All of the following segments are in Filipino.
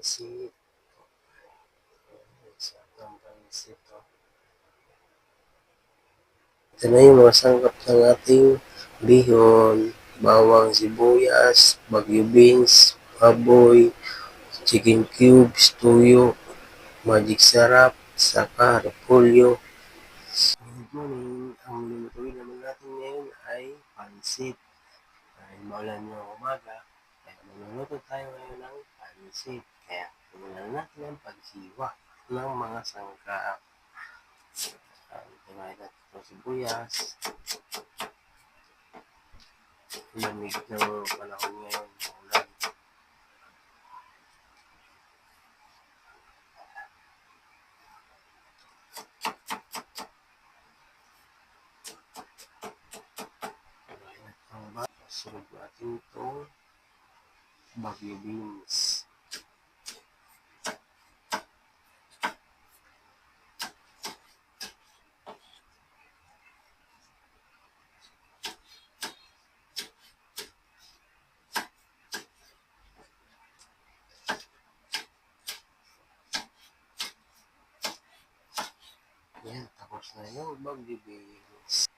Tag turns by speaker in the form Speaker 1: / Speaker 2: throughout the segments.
Speaker 1: pansit. Isang pansit. Ito na yung mga sangkap ng ating bihon, bawang sibuyas, bagyo beans, baboy, chicken cubes, tuyo, magic sarap, saka repolyo. Good morning. Ang lulutuin naman natin ngayon ay pansit. Dahil maulan yung umaga, kaya magluluto tayo ngayon ng pansit. Kaya simulan natin ang pagsiwa ng mga sangkap. Kumain natin itong sibuyas. Lamig ng panahon ngayon, maulan. Sunod natin itong bagyo beans. Yan, tapos na yung bagyo beans.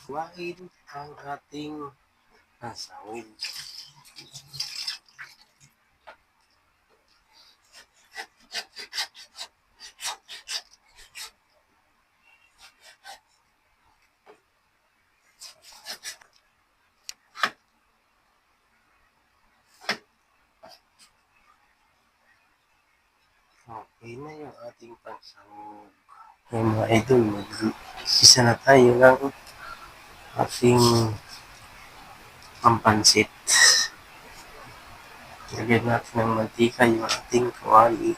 Speaker 1: Kuhain ang ating nasawin. Okay na yung ating pagsahog. Yung mga idol, mag-isa na tayo ng ating pampansit. Lagyan natin ng mantika yung ating kawali.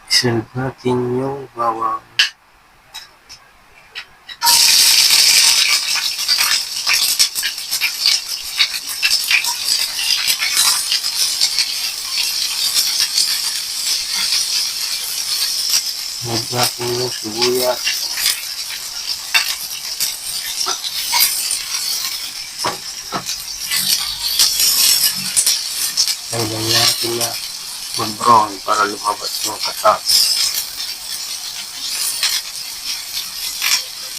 Speaker 1: Isunod natin yung bawang. Isunod natin yung sibuyas. Lagyan natin na mag-brown para lumabas yung katas.